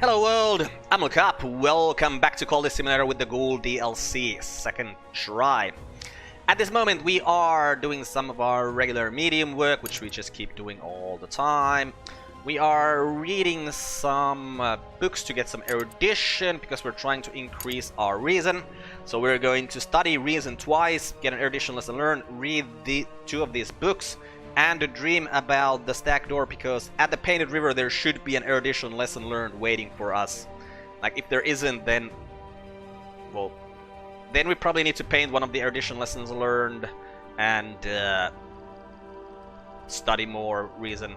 Hello world, I'm Carp. Welcome back to Cultist Simulator with the Ghoul DLC, second try. At this moment we are doing some of our regular medium work, which we just keep doing all the time. We are reading some books to get some erudition, because we're trying to increase our reason. So we're going to study reason twice, get an erudition lesson learned, read the two of these books, and a dream about the stack door, because at the Painted River there should be an erudition lesson learned waiting for us. Like, if there isn't, then... well... then we probably need to paint one of the erudition lessons learned and study more reason.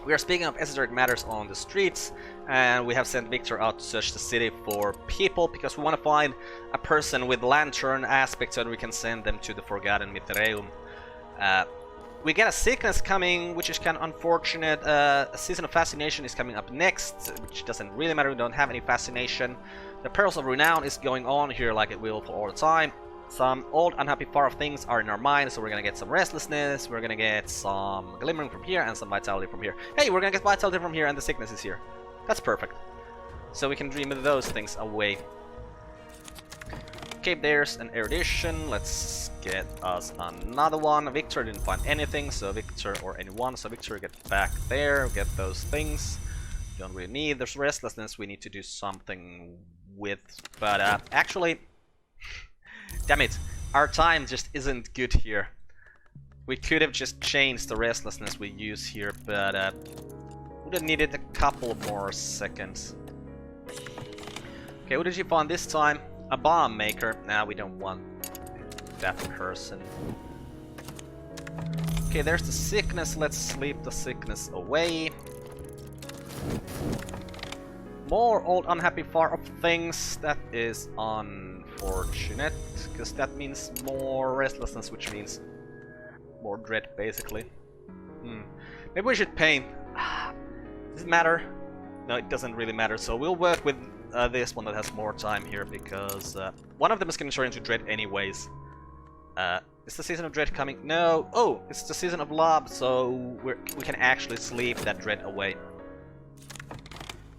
We are speaking of esoteric matters on the streets, and we have sent Victor out to search the city for people, because we want to find a person with lantern aspect so that we can send them to the Forgotten Mytherium. We get a sickness coming, which is kind of unfortunate. A season of fascination is coming up next, which doesn't really matter, we don't have any fascination. The perils of renown is going on here like it will for all the time. Some old unhappy far off things are in our mind, so we're gonna get some restlessness, we're gonna get some glimmering from here, and some vitality from here. Hey, we're gonna get vitality from here, and the sickness is here. That's perfect. So we can dream of those things away. Okay, there's an erudition. Let's get us another one. Victor didn't find anything, so Victor, or anyone, so Victor, get back there, get those things. Don't really need. There's restlessness we need to do something with, but actually, damn it, our time just isn't good here. We could have just changed the restlessness we use here, but would have needed a couple more seconds. Okay, what did you find this time? A bomb maker. Now we don't want that person. Okay, there's the sickness. Let's sleep the sickness away. More old unhappy far off things. That is unfortunate, because that means more restlessness, which means more dread, basically. Maybe we should paint. Does it matter? No, it doesn't really matter. So we'll work with this one that has more time here, because one of them is going to turn into dread anyways. Is the season of dread coming? No. Oh, it's the season of love, so we can actually sleep that dread away.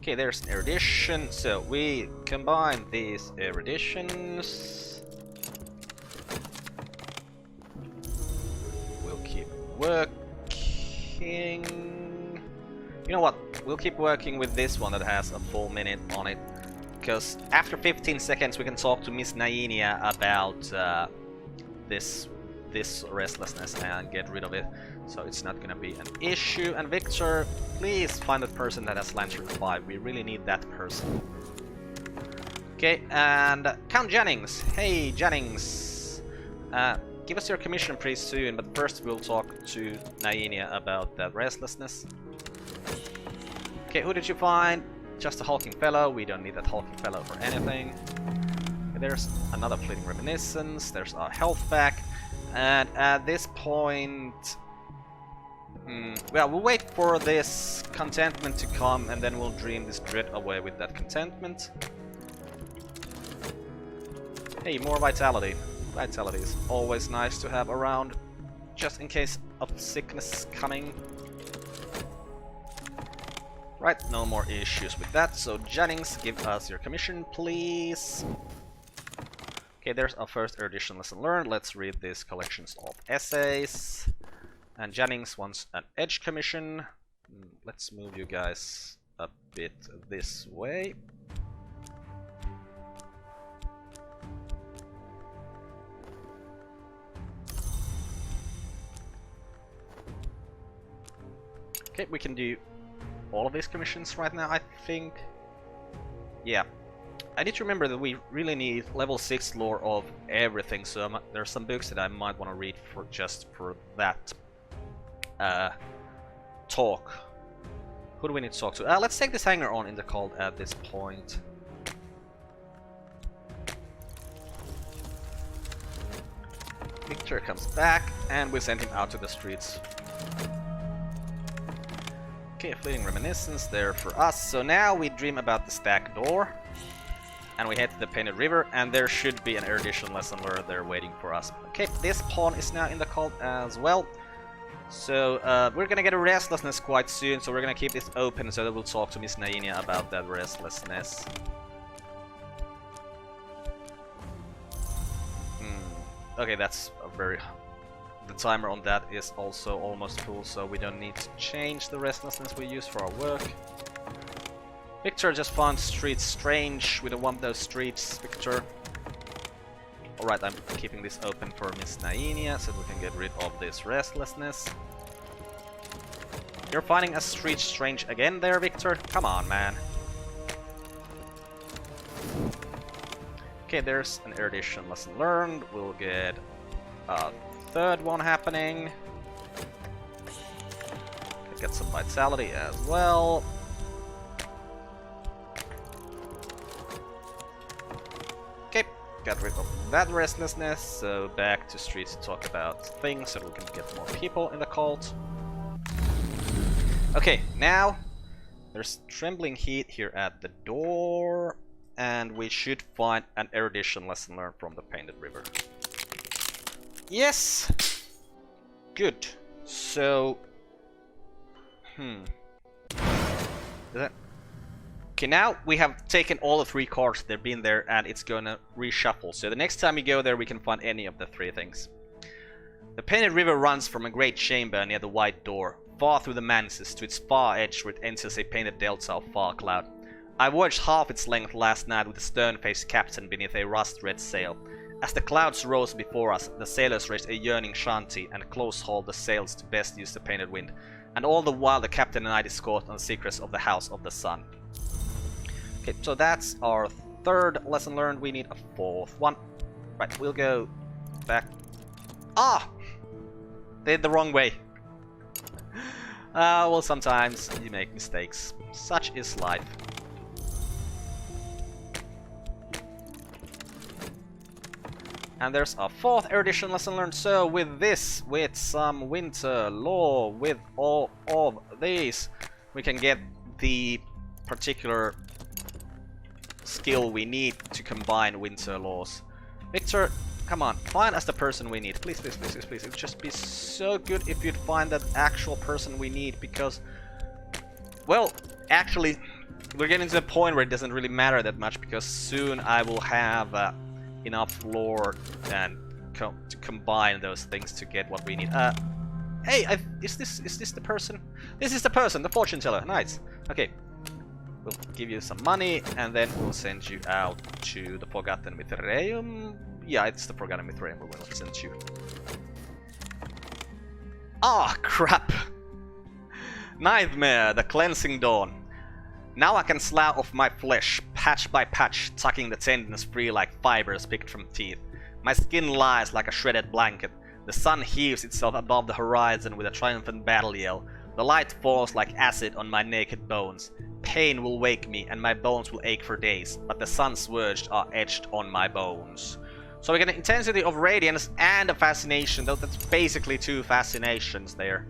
Okay, there's an erudition, so we combine these eruditions. We'll keep working. You know what? We'll keep working with this one that has a full minute on it, because after 15 seconds we can talk to Miss Nainia about this restlessness and get rid of it, so it's not gonna be an issue. And Victor, please find the person that has Lantern 5. We really need that person. Okay, and Count Jennings. Hey, Jennings. Give us your commission pretty soon, but first we'll talk to Nainia about that restlessness. Okay, who did you find? Just a hulking fellow. We don't need that hulking fellow for anything. Okay, there's another fleeting reminiscence. There's our health back. And at this point... well, we'll wait for this contentment to come, and then we'll dream this dread away with that contentment. Hey, more vitality. Vitality is always nice to have around, just in case of sickness coming. Right, no more issues with that. So Jennings, give us your commission, please. Okay, there's our first erudition lesson learned. Let's read these collections of essays. And Jennings wants an edge commission. Let's move you guys a bit this way. Okay, we can do all of these commissions right now, I think. Yeah. I need to remember that we really need level 6 lore of everything, so there's some books that I might want to read for just for that talk. Who do we need to talk to? Let's take this hanger on in the cult at this point. Victor comes back, and we send him out to the streets. Okay, fleeting reminiscence there for us. So now we dream about the stack door, and we head to the Painted River, and there should be an erudition lesson learned there waiting for us. Okay, this pawn is now in the cult as well. So we're gonna get a Restlessness quite soon, so we're gonna keep this open so that we'll talk to Miss Nainia about that Restlessness. Okay, that's a very... The timer on that is also almost full, so we don't need to change the Restlessness we use for our work. Victor just found streets strange. We don't want those streets, Victor. Alright, I'm keeping this open for Miss Nainia so we can get rid of this Restlessness. You're finding a street strange again there, Victor? Come on, man. Okay, there's an erudition lesson learned. We'll get a third one happening. Get some vitality as well. Okay, got rid of that Restlessness, so back to streets to talk about things so we can get more people in the cult. Okay, now there's trembling heat here at the door, and we should find an erudition lesson learned from the Painted River. Yes! Good. So... Okay, now we have taken all the 3 cards that have been there, and it's gonna reshuffle. So the next time we go there, we can find any of the 3 things. The Painted River runs from a great chamber near the White Door, far through the manses, to its far edge where it enters a painted delta of far cloud. I watched half its length last night with a stern-faced captain beneath a rust-red sail. As the clouds rose before us, the sailors raised a yearning shanty and close-hauled the sails to best use the painted wind. And all the while the captain and I discoursed on the secrets of the House of the Sun. Okay, so that's our 3rd lesson learned. We need a 4th one. Right, we'll go back. Ah! They did the wrong way. Well, sometimes you make mistakes. Such is life. And there's a 4th erudition lesson learned. So with this, with some winter lore, with all of these, we can get the particular skill we need to combine winter laws. Victor, come on, find us the person we need. Please, please, please, please, please. It would just be so good if you'd find that actual person we need, because, well, actually, we're getting to the point where it doesn't really matter that much, because soon I will have enough lore and to combine those things to get what we need. Hey, is this the person? This is the person, the fortune teller. Nice. Okay, we'll give you some money, and then we'll send you out to the Forgotten Mithraeum. Yeah, it's the Forgotten Mithraeum we will send you. Ah, crap! Nightmare, the cleansing dawn. Now I can slough off my flesh, patch by patch, tucking the tendons free like fibers picked from teeth. My skin lies like a shredded blanket. The sun heaves itself above the horizon with a triumphant battle yell. The light falls like acid on my naked bones. Pain will wake me, and my bones will ache for days, but the sun's words are etched on my bones. So we get an intensity of radiance and a fascination, though that's basically 2 fascinations there.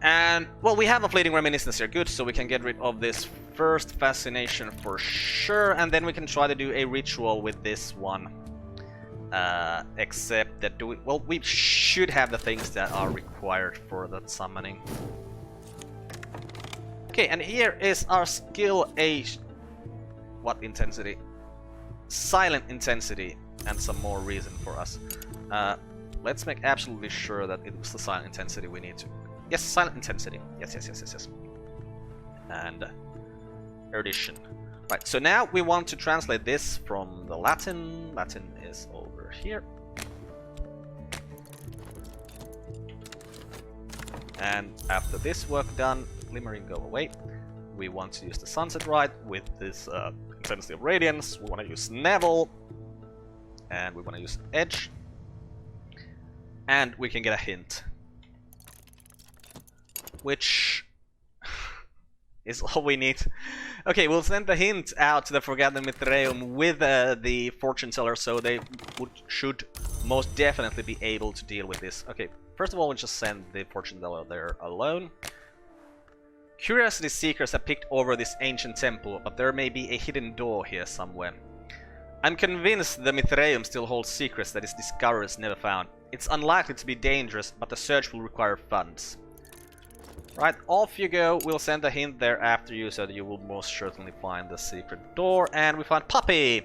And, well, we have a fleeting reminiscence here, good, so we can get rid of this first fascination for sure, and then we can try to do a ritual with this one. Except that, we should have the things that are required for that summoning. Okay, and here is our skill what intensity? Silent intensity, and some more reason for us. Let's make absolutely sure that it was the silent intensity we need to... Yes, silent intensity. Yes, yes, yes, yes, yes. And erudition. Right, so now we want to translate this from the Latin. Latin is over here. And after this work done, glimmering go away. We want to use the Sunset Rite with this intensity of radiance. We want to use Neville. And we want to use Edge. And we can get a hint. Which is all we need. Okay, we'll send the hint out to the Forgotten Mithraeum with the fortune teller, so they should most definitely be able to deal with this. Okay, first of all, we'll just send the fortune teller there alone. Curiosity seekers have picked over this ancient temple, but there may be a hidden door here somewhere. I'm convinced the Mithraeum still holds secrets that its discoverers never found. It's unlikely to be dangerous, but the search will require funds. Right, off you go. We'll send a hint there after you, so that you will most certainly find the secret door. And we find Puppy!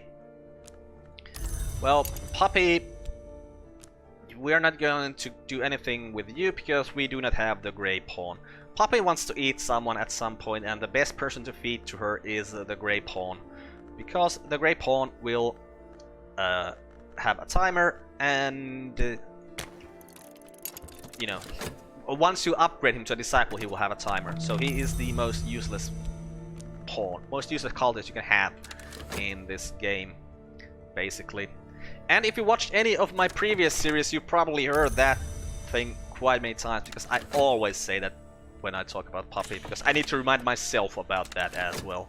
Well, Puppy, we are not going to do anything with you because we do not have the Grey Pawn. Puppy wants to eat someone at some point, and the best person to feed to her is the Grey Pawn. Because the Grey Pawn will have a timer, and you know, once you upgrade him to a disciple, he will have a timer. So he is the most useless pawn, most useless cultist you can have in this game, basically. And if you watched any of my previous series, you probably heard that thing quite many times, because I always say that when I talk about Puppy, because I need to remind myself about that as well.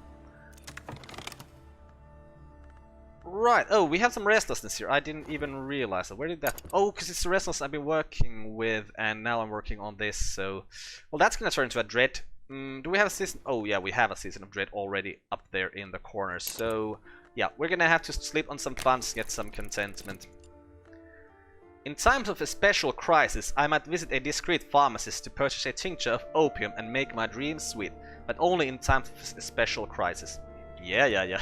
Right, oh, we have some Restlessness here. I didn't even realize that. Where did that... Oh, because it's the Restlessness I've been working with, and now I'm working on this, so... Well, that's gonna turn into a Dread. Do we have a season... Oh, yeah, we have a season of Dread already up there in the corner, so... Yeah, we're gonna have to sleep on some funds, get some contentment. In times of a special crisis, I might visit a discreet pharmacist to purchase a tincture of opium and make my dreams sweet, but only in times of a special crisis. Yeah.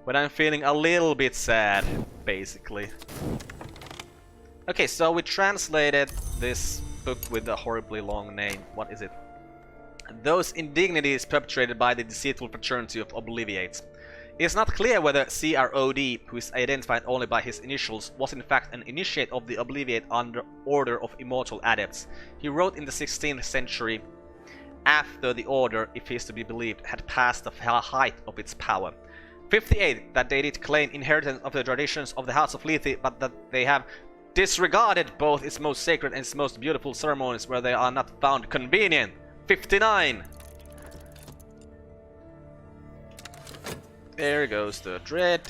When I'm feeling a little bit sad, basically. Okay, so we translated this book with a horribly long name. What is it? Those indignities perpetrated by the deceitful fraternity of Obliviates. It is not clear whether CROD, who is identified only by his initials, was in fact an initiate of the Obliviate Order of Immortal Adepts. He wrote in the 16th century, after the order, if he is to be believed, had passed the height of its power. 58, that they did claim inheritance of the traditions of the House of Lethe, but that they have disregarded both its most sacred and its most beautiful ceremonies where they are not found convenient. 59. There goes the Dread.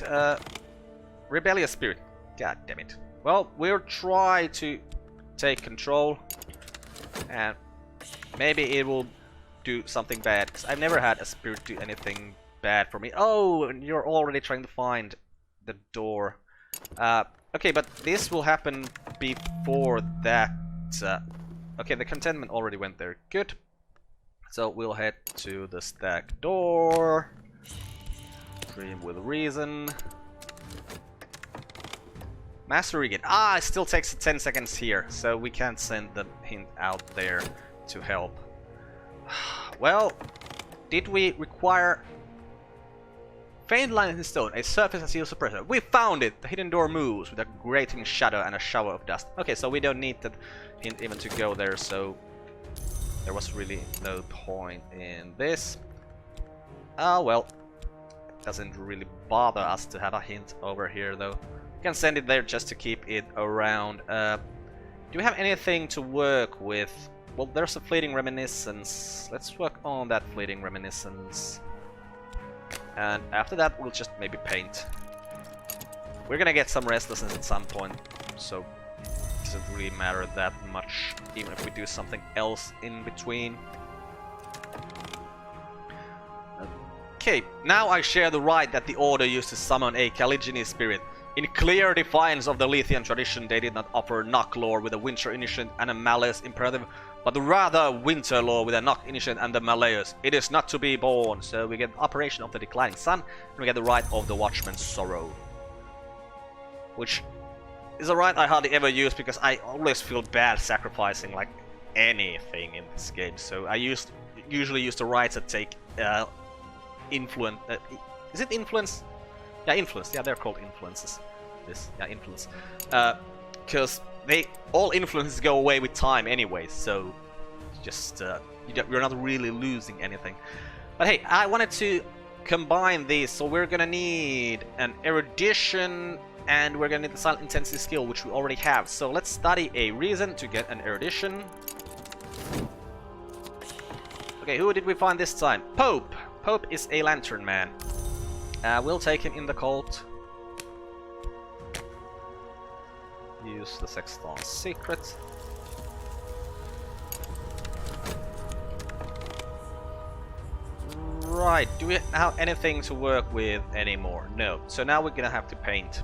Rebellious Spirit. God damn it. Well, we'll try to take control, and maybe it will do something bad, because I've never had a spirit do anything bad for me. Oh, and you're already trying to find the door. Okay, but this will happen before that. Okay, the contentment already went there. Good. So we'll head to the stack door. Dream with reason. Master Regan. Ah, it still takes 10 seconds here, so we can't send the hint out there to help. Well, did we require faint line in stone, a surface and seal suppressor? We found it! The hidden door moves with a grating shadow and a shower of dust. Okay, so we don't need that hint even to go there, so there was really no point in this. Oh well, it doesn't really bother us to have a hint over here though. We can send it there just to keep it around. Do we have anything to work with? Well, there's a fleeting reminiscence. Let's work on that fleeting reminiscence. And after that, we'll just maybe paint. We're gonna get some restlessness at some point, so it doesn't really matter that much, even if we do something else in between. Okay, now I share the right that the Order used to summon a Caligine spirit. In clear defiance of the Lethean tradition, they did not offer Nock lore with a Winter Initiate and a Malleus imperative, but rather Winter lore with a Nock Initiate and the Malleus. It is not to be born. So we get Operation of the Declining Sun, and we get the Rite of the Watchman's Sorrow, which is a rite I hardly ever use because I always feel bad sacrificing like anything in this game. So I usually use the rites that take influence. Is it influence? Yeah, influence. Yeah, they're called influences. Yeah, influence. Because all influences go away with time anyway, so just you're not really losing anything. But hey, I wanted to combine these, so we're gonna need an erudition, and we're gonna need the silent intensity skill, which we already have. So let's study a reason to get an erudition. Okay, who did we find this time? Pope. Pope is a lantern man. We'll take him in the cult. Use the Sexton's secret. Right, do we have anything to work with anymore? No. So now we're gonna have to paint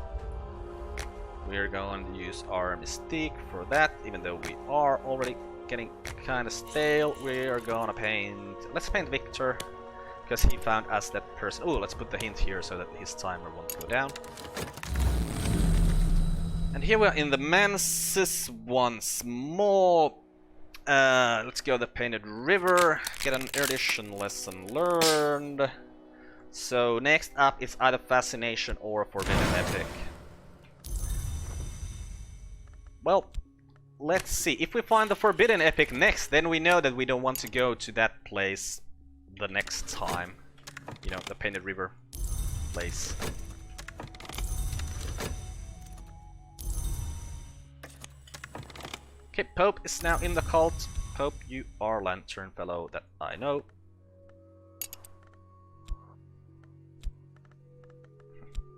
we're going to use our Mystique for that, even though we are already getting kind of stale. We are gonna paint... Let's paint Victor, because he found us that person. Oh, let's put the hint here so that his timer won't go down. And here we are in the Manses once more. Let's go the Painted River, get an erudition lesson learned. So next up is either Fascination or Forbidden Epic. Well, let's see. If we find the Forbidden Epic next, then we know that we don't want to go to that place the next time. You know, the Painted River place. Okay, Pope is now in the cult. Pope, you are Lantern Fellow, that I know.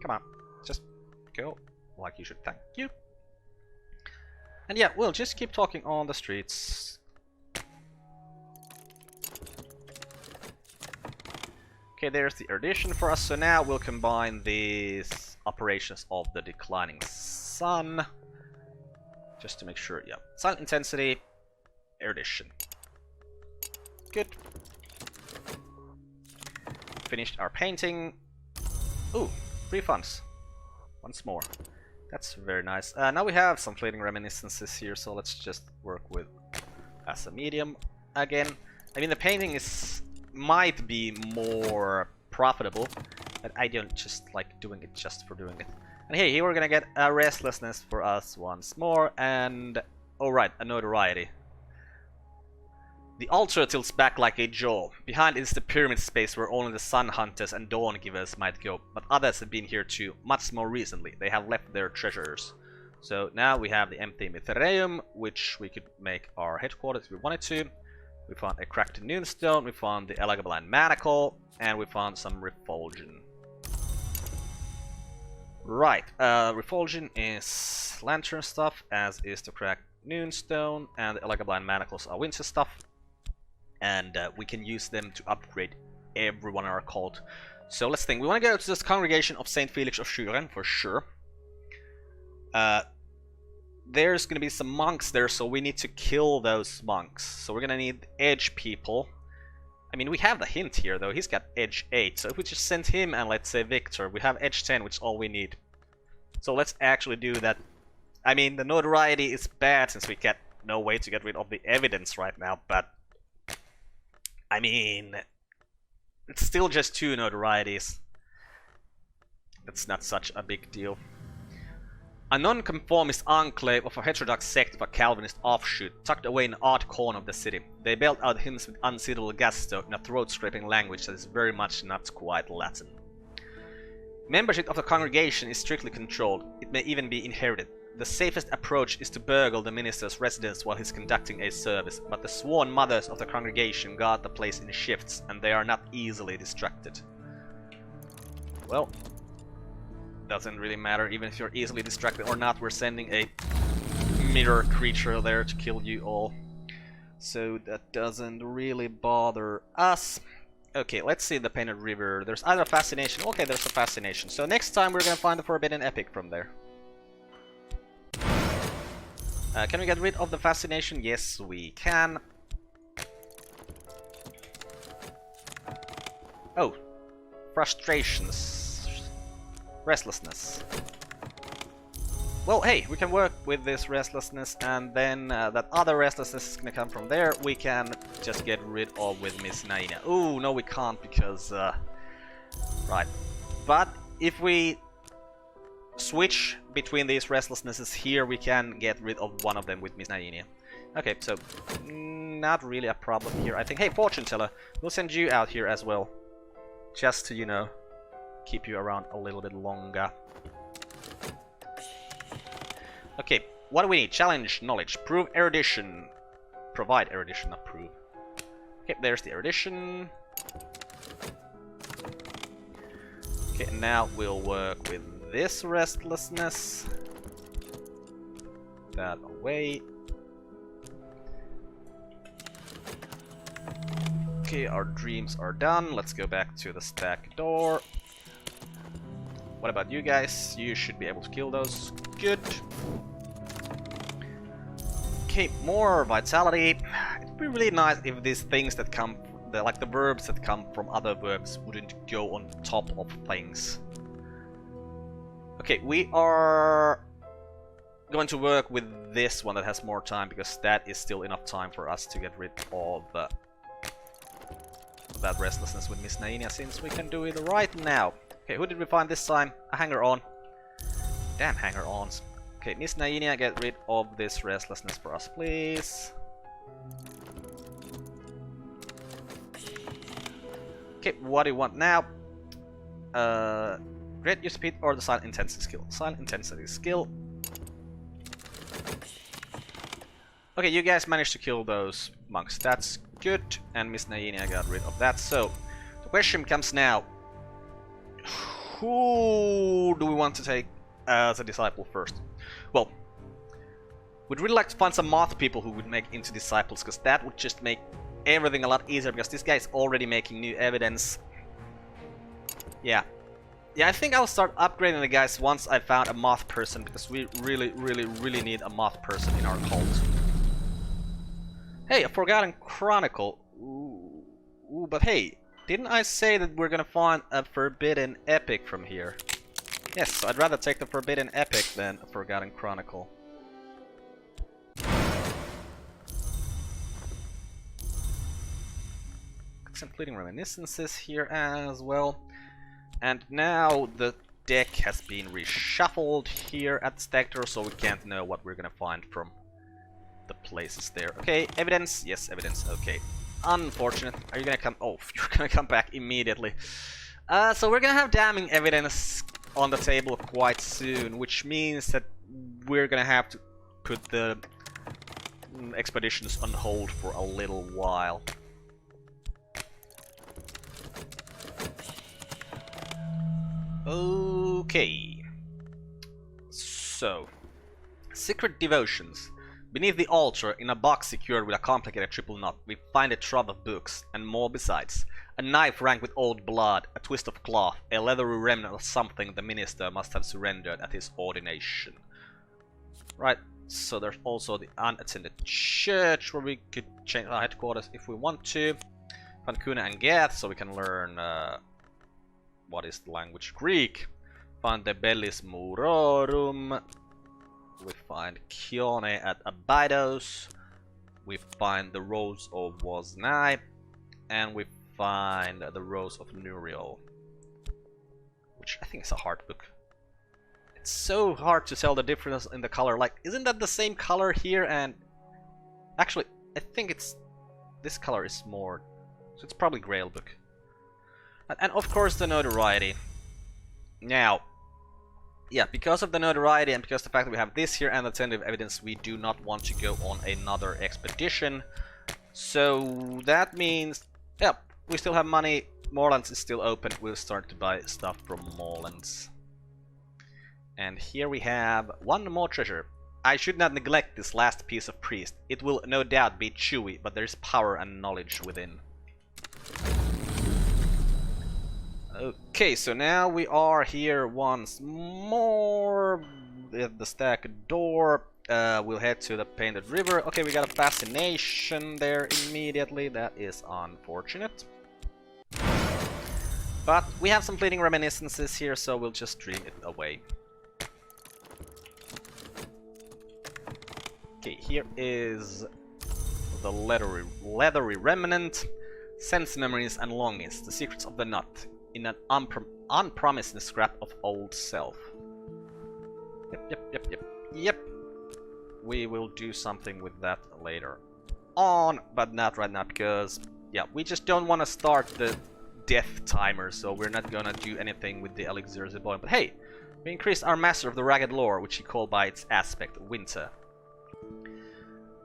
Come on, just go like you should, thank you. And yeah, we'll just keep talking on the streets. Okay, there's the erudition for us, so now we'll combine these operations of the declining sun. Just to make sure, yeah. Silent intensity, erudition. Good. Finished our painting. Ooh, free funds. Once more. That's very nice. Now we have some fleeting reminiscences here, so let's just work with as a medium again. I mean, the painting might be more profitable, but I don't just like doing it just for doing it. And hey, here we're gonna get a Restlessness for us once more, and... alright, a notoriety. The altar tilts back like a jaw. Behind is the pyramid space where only the Sun Hunters and Dawn Givers might go, but others have been here too, much more recently. They have left their treasures. So now we have the empty Mithraeum, which we could make our headquarters if we wanted to. We found a cracked Noonstone, we found the Elegabline Manacle, and we found some Repulsion. Right, Repulsion is Lantern stuff, as is the cracked Noonstone, and the Elegabline Manacles are Winter stuff. And we can use them to upgrade everyone in our cult. So let's think, we want to go to this congregation of Saint Felix of Schuren, for sure. There's gonna be some monks there, so we need to kill those monks. So we're gonna need edge people. I mean, we have the hint here, though. He's got edge 8, so if we just send him and let's say Victor, we have edge 10, which is all we need. So let's actually do that. I mean, the notoriety is bad since we get no way to get rid of the evidence right now, but... I mean... it's still just 2 notorieties. That's not such a big deal. A non-conformist enclave of a heterodox sect of a Calvinist offshoot, tucked away in an odd corner of the city. They belt out hymns with unsuitable gusto in a throat-scraping language that is very much not quite Latin. Membership of the congregation is strictly controlled. It may even be inherited. The safest approach is to burgle the minister's residence while he's conducting a service, but the sworn mothers of the congregation guard the place in shifts, and they are not easily distracted. Well... doesn't really matter, even if you're easily distracted or not, we're sending a mirror creature there to kill you all. So that doesn't really bother us. Okay, let's see the Painted River. There's either Fascination. Okay, there's a Fascination. So next time we're gonna find the Forbidden Epic from there. Can we get rid of the Fascination? Yes, we can. Oh, frustrations. Restlessness. Well, hey, we can work with this Restlessness, and then that other Restlessness is gonna come from there. We can just get rid of with Miss Naina. Ooh, no we can't, because... right. But if we switch between these Restlessnesses here, we can get rid of one of them with Miss Naina. Okay, so... not really a problem here, I think. Hey, Fortune Teller, we'll send you out here as well. Just to, you know... keep you around a little bit longer. Okay, what do we need? Challenge knowledge. Prove erudition. Provide erudition, not prove. Okay, there's the erudition. Okay, now we'll work with this Restlessness. That away. Okay, our dreams are done. Let's go back to the stack door. What about you guys? You should be able to kill those. good. Okay, more vitality. It'd be really nice if these things that come, like the verbs that come from other verbs, wouldn't go on top of things. Okay, we are going to work with this one that has more time, because that is still enough time for us to get rid of that restlessness with Miss Nainia, since we can do it right now. Okay, who did we find this time? A hanger-on. Damn hanger-ons. Okay, Miss Nainia, get rid of this restlessness for us, please. Okay, what do you want now? Great use speed or the silent intensity skill? Silent intensity skill. Okay, you guys managed to kill those monks. That's good. And Miss Nainia got rid of that. So, the question comes now. Who do we want to take as a disciple first? Well, we'd really like to find some moth people who would make into disciples, because that would just make everything a lot easier, because this guy is already making new evidence. Yeah, I think I'll start upgrading the guys once I found a moth person, because we really need a moth person in our cult. Hey, a Forgotten Chronicle. Ooh, but hey, didn't I say that we're gonna find a Forbidden Epic from here? Yes, so I'd rather take the Forbidden Epic than a Forgotten Chronicle. Some fleeting reminiscences here as well. And now the deck has been reshuffled here at Stector, so we can't know what we're gonna find from the places there. Okay, evidence. Yes, evidence. Okay. Unfortunate. Are you gonna come? Oh, you're gonna come back immediately. So we're gonna have damning evidence on the table quite soon, which means that we're gonna have to put the expeditions on hold for a little while. Okay. So, secret devotions. Beneath the altar, in a box secured with a complicated triple knot, we find a trove of books, and more besides. A knife rank with old blood, a twist of cloth, a leathery remnant of something the minister must have surrendered at his ordination. Right, so there's also the unattended church, where we could change our headquarters if we want to. Find Kuna and Geth, so we can learn, what is the language? Greek. Find the Bellis Murorum. We find Kione at Abydos. We find the Rose of Woznai. And we find the Rose of Nuriel, which I think is a hard book. It's so hard to tell the difference in the color. Like, isn't that the same color here? And actually, I think it's this color is more, so it's probably Grail book. And of course the notoriety. Now, yeah, because of the notoriety and because of the fact that we have this here and the tentative evidence, we do not want to go on another expedition. So that means, yeah, we still have money. Moorlands is still open. We'll start to buy stuff from Moorlands. And here we have one more treasure. I should not neglect this last piece of priest. It will no doubt be chewy, but there is power and knowledge within. Okay, so now we are here once more at the stack door. We'll head to the Painted River. Okay, we got a fascination there immediately. That is unfortunate. But we have some fleeting reminiscences here, so we'll just dream it away. Okay, here is the leathery remnant. Sense memories and longings, the secrets of the knot, in an unpromising scrap of old self. Yep. We will do something with that later on, but not right now, because, yeah, we just don't want to start the death timer, so we're not gonna do anything with the elixir Ziboy. But hey, we increased our master of the ragged lore, which he called by its aspect, winter.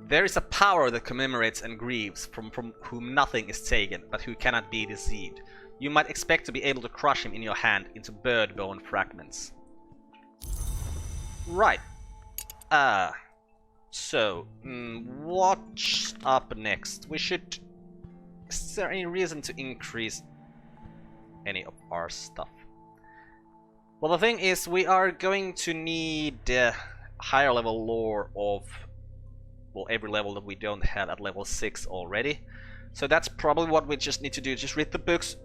There is a power that commemorates and grieves, from whom nothing is taken, but who cannot be deceived. You might expect to be able to crush him in your hand into bird bone fragments. Right. So, what's up next? We should... Is there any reason to increase any of our stuff? Well, the thing is, we are going to need higher level lore of, well, every level that we don't have at level 6 already. So that's probably what we just need to do. Just read the books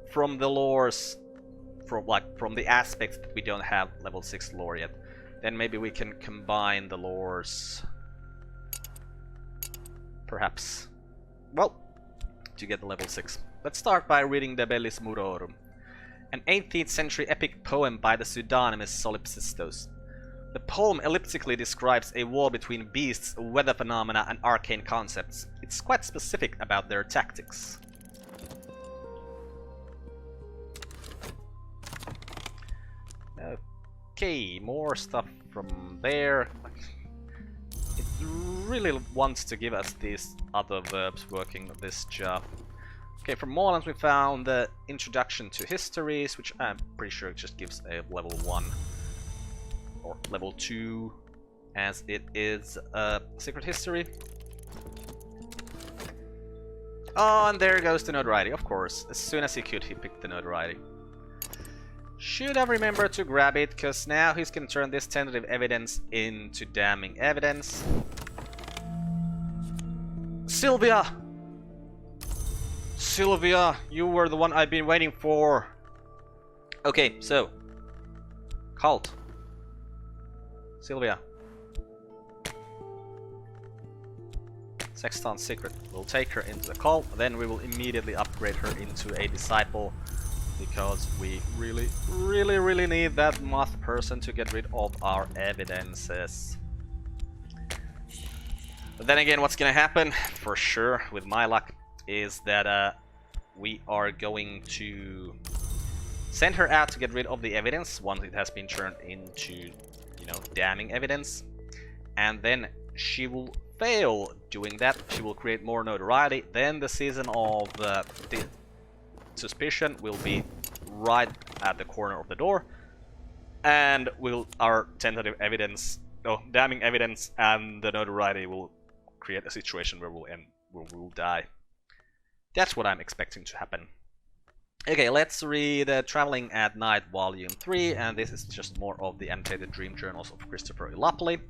from the lores, from the aspects that we don't have level 6 lore yet. Then maybe we can combine the lores. Perhaps. Well, to get the level 6. Let's start by reading the Bellis Murorum, an 18th century epic poem by the pseudonymous Solipsistos. The poem elliptically describes a war between beasts, weather phenomena, and arcane concepts. It's quite specific about their tactics. Okay, more stuff from there. It really wants to give us these other verbs working on this job. Okay, from Morelands we found the Introduction to Histories, which I'm pretty sure it just gives a level 1 or level 2, as it is a secret history. Oh, and there goes the notoriety, of course. As soon as he could, he picked the notoriety. Should have remembered to grab it, because now he's gonna turn this tentative evidence into damning evidence. Sylvia! Sylvia, you were the one I've been waiting for. Okay, so cult. Sylvia. Sexton's secret. We'll take her into the cult, then we will immediately upgrade her into a disciple, because we really need that moth person to get rid of our evidences. But then again, what's gonna happen, for sure, with my luck, is that we are going to send her out to get rid of the evidence once it has been turned into, you know, damning evidence, and then she will fail doing that. She will create more notoriety. Then the season of the suspicion will be right at the corner of the door, and our tentative evidence, damning evidence, and the notoriety will create a situation where we'll die. That's what I'm expecting to happen. Okay, let's read Traveling at Night Volume 3, and this is just more of the annotated dream journals of Christopher Illapoli.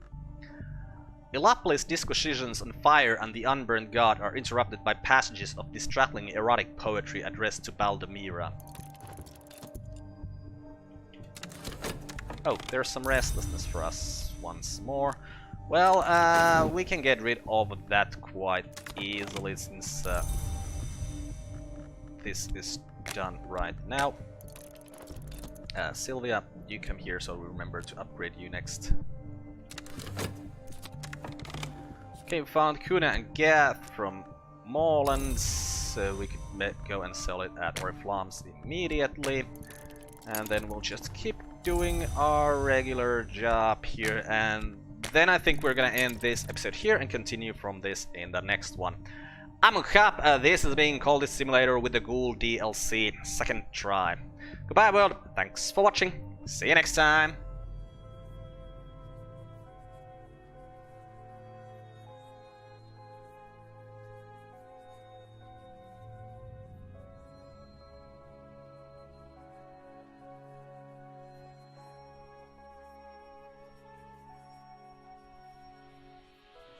Illapoli's disquisitions on fire and the unburned god are interrupted by passages of distractingly erotic poetry addressed to Baldemira. Oh, there's some restlessness for us once more. Well, we can get rid of that quite easily, since this is done right now. Sylvia, you come here, so we remember to upgrade you next. Okay, we found Kuna and Gath from Morelands, so we could go and sell it at Oriflamme's immediately. And then we'll just keep doing our regular job here, and then I think we're gonna end this episode here and continue from this in the next one. I'm Carp, this is being Cultist Simulator with the Ghoul DLC, second try. Goodbye world, thanks for watching, see you next time.